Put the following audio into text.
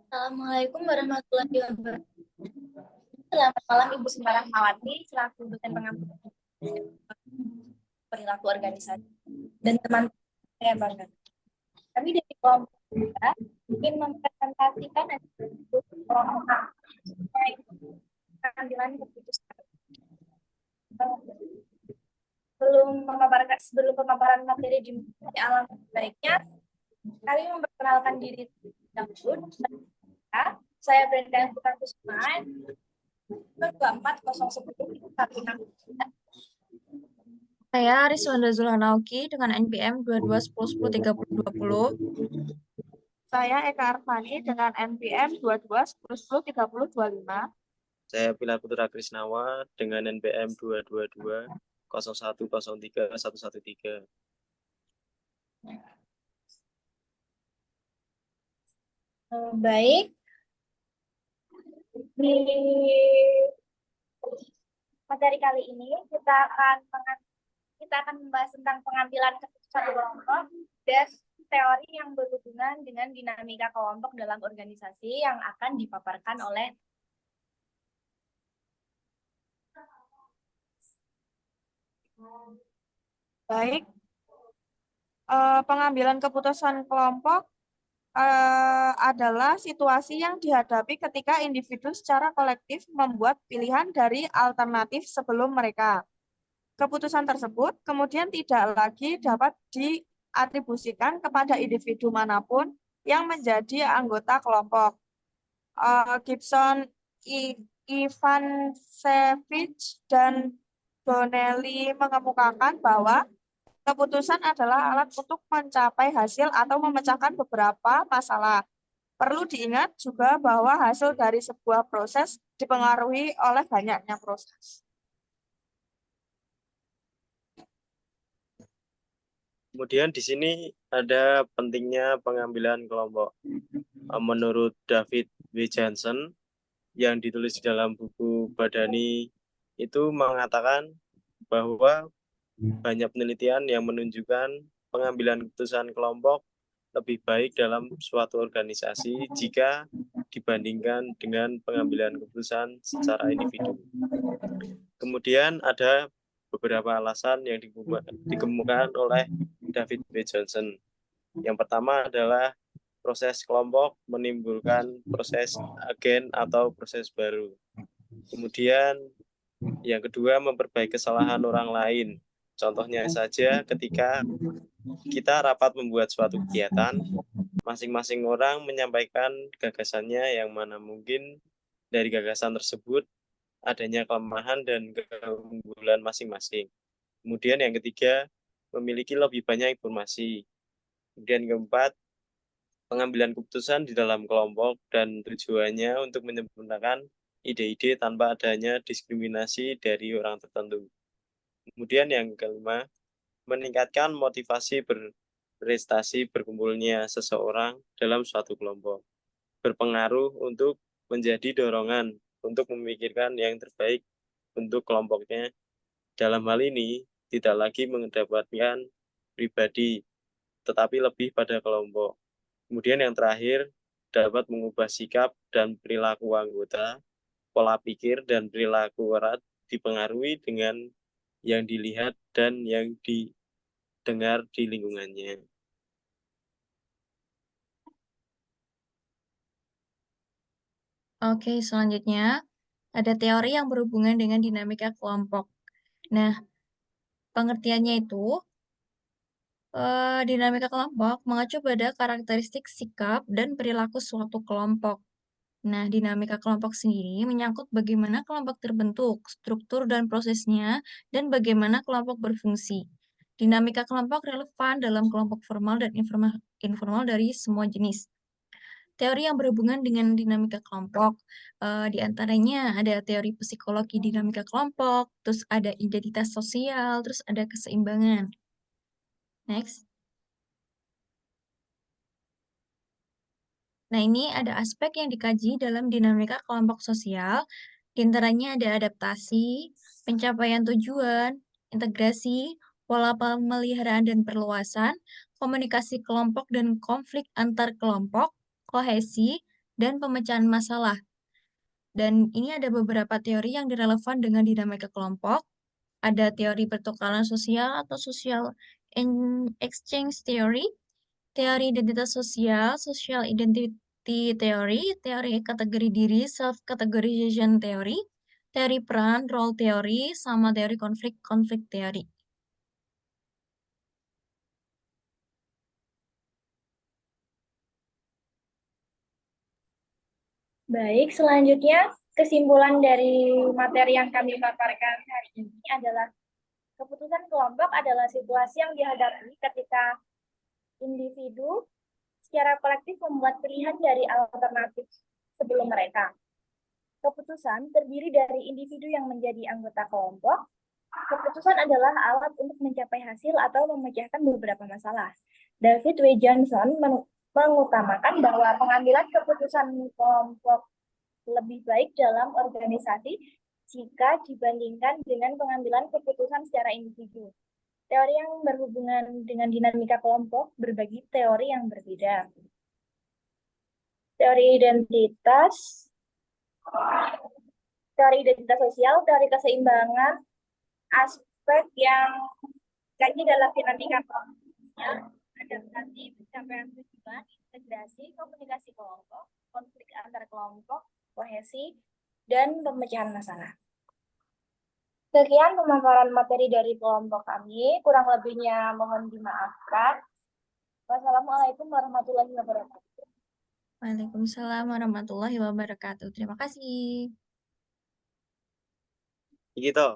Assalamualaikum warahmatullahi wabarakatuh. Selamat malam Ibu Sembarang Mawati, selaku dosen pengampu perilaku organisasi dan teman-teman saya bangga. Kami dari kelompok kita ingin mempresentasikan pengambilan keputusan. Sebelum pemaparan materi di alam baiknya, kami memperkenalkan diri dahulu. Saya Brenda Kusuma, 240101. Saya Ariswanda Zulhanauki dengan NPM 22101030. Saya Eka Arfani dengan NPM 2210103025. Saya Pilar Putra Krisnawa dengan NPM 222-0103-113. Baik. Di materi kali ini kita akan membahas tentang pengambilan keputusan kelompok dan teori yang berhubungan dengan dinamika kelompok dalam organisasi yang akan dipaparkan oleh Baik. Pengambilan keputusan kelompok adalah situasi yang dihadapi ketika individu secara kolektif membuat pilihan dari alternatif sebelum mereka. Keputusan tersebut kemudian tidak lagi dapat diatribusikan kepada individu manapun yang menjadi anggota kelompok. Gibson, Ivancevich, dan Donnelly mengemukakan bahwa keputusan adalah alat untuk mencapai hasil atau memecahkan beberapa masalah. Perlu diingat juga bahwa hasil dari sebuah proses dipengaruhi oleh banyaknya proses. Kemudian di sini ada pentingnya pengambilan kelompok. Menurut David W. Johnson yang ditulis di dalam buku Badani itu mengatakan bahwa banyak penelitian yang menunjukkan pengambilan keputusan kelompok lebih baik dalam suatu organisasi jika dibandingkan dengan pengambilan keputusan secara individu. Kemudian ada beberapa alasan yang dikemukakan oleh David W. Johnson. Yang pertama adalah proses kelompok menimbulkan proses agen atau proses baru. Kemudian yang kedua, memperbaiki kesalahan orang lain. Contohnya saja ketika kita rapat membuat suatu kegiatan, masing-masing orang menyampaikan gagasannya yang mana mungkin dari gagasan tersebut adanya kelemahan dan keunggulan masing-masing. Kemudian yang ketiga, memiliki lebih banyak informasi. Kemudian keempat, pengambilan keputusan di dalam kelompok dan tujuannya untuk menyempurnakan ide-ide tanpa adanya diskriminasi dari orang tertentu. Kemudian yang kelima, meningkatkan motivasi berprestasi berkumpulnya seseorang dalam suatu kelompok. Berpengaruh untuk menjadi dorongan untuk memikirkan yang terbaik untuk kelompoknya. Dalam hal ini, tidak lagi mendapatkan pribadi, tetapi lebih pada kelompok. Kemudian yang terakhir, dapat mengubah sikap dan perilaku anggota, pola pikir dan perilaku erat dipengaruhi dengan yang dilihat dan yang didengar di lingkungannya. Oke, selanjutnya ada teori yang berhubungan dengan dinamika kelompok. Nah, pengertiannya itu dinamika kelompok mengacu pada karakteristik sikap dan perilaku suatu kelompok. Nah, dinamika kelompok sendiri menyangkut bagaimana kelompok terbentuk, struktur dan prosesnya, dan bagaimana kelompok berfungsi. Dinamika kelompok relevan dalam kelompok formal dan informal dari semua jenis. Teori yang berhubungan dengan dinamika kelompok, di antaranya ada teori psikologi dinamika kelompok, terus ada identitas sosial, terus ada keseimbangan. Next. Nah, ini ada aspek yang dikaji dalam dinamika kelompok sosial, di antaranya ada adaptasi, pencapaian tujuan, integrasi, pola pemeliharaan dan perluasan, komunikasi kelompok dan konflik antar kelompok, kohesi, dan pemecahan masalah. Dan ini ada beberapa teori yang relevan dengan dinamika kelompok. Ada teori pertukaran sosial atau social exchange theory, teori identitas sosial, social identity theory, teori kategori diri, self categorization theory, teori peran, role theory, sama teori konflik theory. Baik, selanjutnya kesimpulan dari materi yang kami paparkan hari ini adalah keputusan kelompok adalah situasi yang dihadapi ketika individu secara kolektif membuat pilihan dari alternatif sebelum mereka. Keputusan terdiri dari individu yang menjadi anggota kelompok. Keputusan adalah alat untuk mencapai hasil atau memecahkan beberapa masalah. David W. Johnson mengutamakan bahwa pengambilan keputusan kelompok lebih baik dalam organisasi jika dibandingkan dengan pengambilan keputusan secara individu. Teori yang berhubungan dengan dinamika kelompok berbagi teori yang berbeda. Teori identitas sosial, teori keseimbangan, aspek yang kaji dalam dinamika kelompok, adaptasi, pencapaian tujuan, integrasi, komunikasi kelompok, konflik antar kelompok, kohesi, dan pemecahan masalah. Sekian pemaparan materi dari kelompok kami, kurang lebihnya mohon dimaafkan. Wassalamualaikum warahmatullahi wabarakatuh. Waalaikumsalam warahmatullahi wabarakatuh. Terima kasih. Gitu.